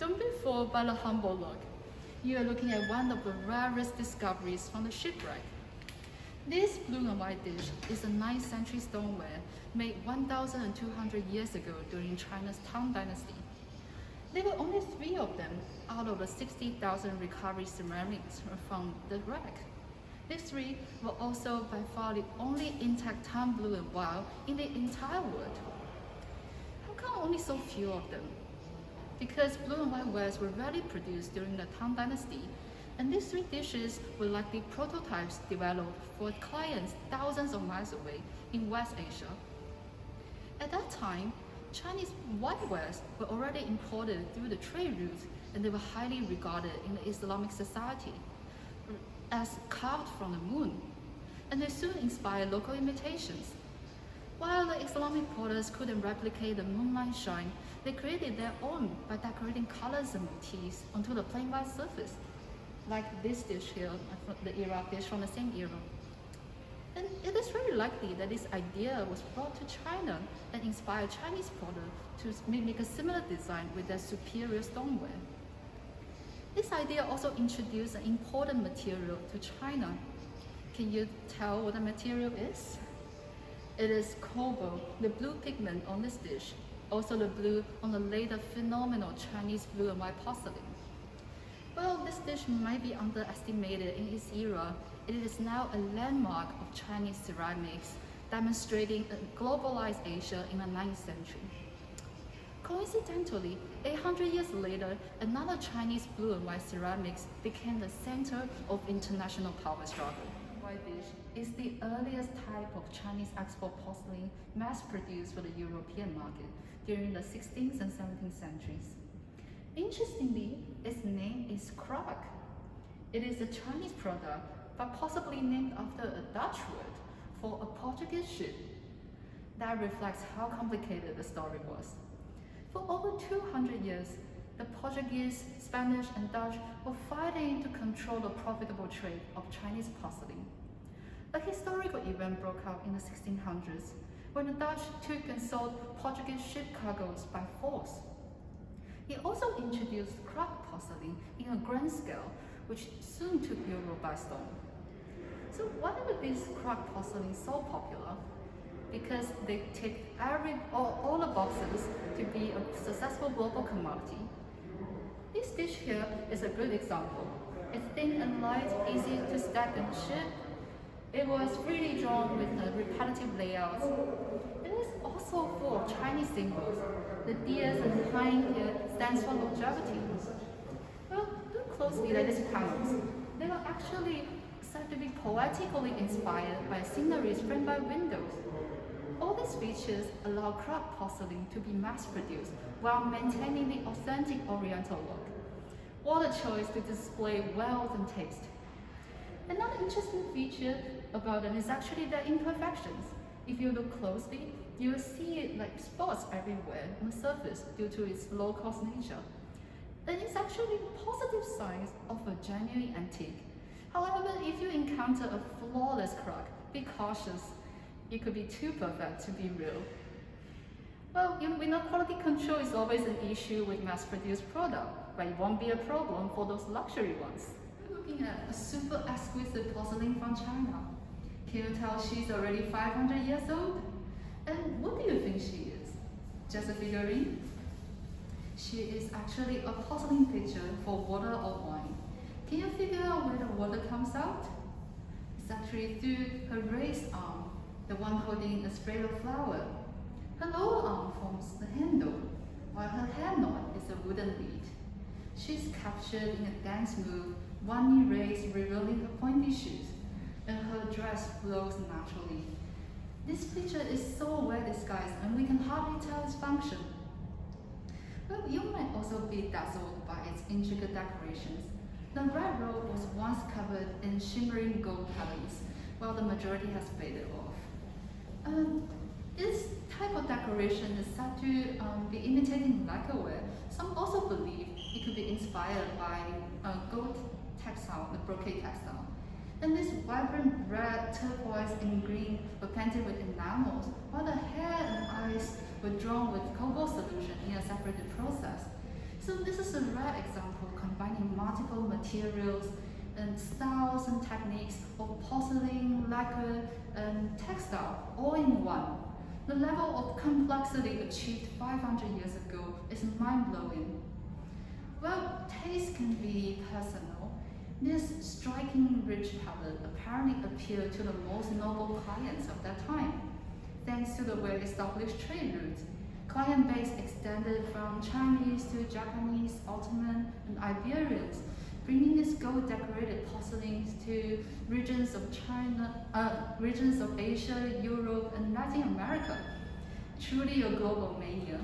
Don't be fooled by the humble look. You are looking at one of the rarest discoveries from the shipwreck. This blue and white dish is a 9th century stoneware made 1,200 years ago during China's Tang dynasty. There were only 3 of them out of the 60,000 recovered ceramics from the wreck. These 3 were also by far the only intact Tang blue and white in the entire world. How come only so few of them? Because blue and white wares were rarely produced during the Tang dynasty, and these 3 dishes were likely prototypes developed for clients thousands of miles away in West Asia. At that time, Chinese white wares were already imported through the trade routes, and they were highly regarded in the Islamic society as carved from the moon, and they soon inspired local imitations. While the Islamic potters couldn't replicate the moonlight shine, they created their own by decorating colors and motifs onto the plain white surface, like this dish here, the Iraq dish from the same era. And it is very likely that this idea was brought to China and inspired Chinese potters to make a similar design with their superior stoneware. This idea also introduced an important material to China. Can you tell what the material is? It is cobalt, the blue pigment on this dish, also the blue on the later phenomenal Chinese blue and white porcelain. Well, this dish might be underestimated in its era. It is now a landmark of Chinese ceramics, demonstrating a globalized Asia in the 9th century. Coincidentally, 800 years later, another Chinese blue and white ceramics became the center of international power struggle. White dish is the earliest type of Chinese export porcelain mass-produced for the European market during the 16th and 17th centuries. Interestingly, its name is Kraak. It is a Chinese product, but possibly named after a Dutch word for a Portuguese ship. That reflects how complicated the story was. For over 200 years, the Portuguese, Spanish, and Dutch were fighting to control the profitable trade of Chinese porcelain. A historical event broke out in the 1600s when the Dutch took and sold Portuguese ship cargoes by force. He also introduced Kraak porcelain in a grand scale, which soon took Europe by storm. So why were these Kraak porcelain so popular? Because they ticked all the boxes to be a successful global commodity. This dish here is a good example. It's thin and light, easy to stack and ship. It was 3D drawn with a repetitive layout. It is also full of Chinese symbols. The DS and Tang here stands for longevity. Well, look closely at these panels. They are actually said to be poetically inspired by sceneries framed by windows. All these features allow Kraak porcelain to be mass-produced while maintaining the authentic Oriental look. What a choice to display wealth and taste. Another interesting feature about them is actually their imperfections. If you look closely, you will see like spots everywhere on the surface due to its low-cost nature. And it's actually positive signs of a genuine antique. However, if you encounter a flawless Kraak, be cautious. It could be too perfect to be real. Well, we know quality control is always an issue with mass-produced products, but it won't be a problem for those luxury ones. We're looking at a super exquisite porcelain from China. Can you tell she's already 500 years old? And what do you think she is? Just a figurine? She is actually a porcelain pitcher for water or wine. Can you figure out where the water comes out? It's actually through her raised arm, the one holding a spray of flower. Her lower arm forms the handle, while her hand knot is a wooden lead. She's captured in a dance move, one knee raised, revealing her pointy shoes, and her dress flows naturally. This picture is so well disguised, and we can hardly tell its function. Well, you might also be dazzled by its intricate decorations. The red robe was once covered in shimmering gold patterns, while the majority has faded off. This type of decoration is said to be imitating lacquerware. Some also believe it could be inspired by gold textile, the brocade textile. And this vibrant red, turquoise, and green were painted with enamels, while the hair and eyes were drawn with cobalt solution in a separated process. So this is a rare example combining multiple materials and styles and techniques of porcelain, lacquer, and textile all in one. The level of complexity achieved 500 years ago is mind-blowing. Well, taste can be personal. This striking rich palette apparently appealed to the most noble clients of that time. Thanks to the well-established trade routes, client base extended from Chinese to Japanese, Ottoman, and Iberians, bringing this gold-decorated porcelains to regions of Asia, Europe, and Latin America. Truly a global mania.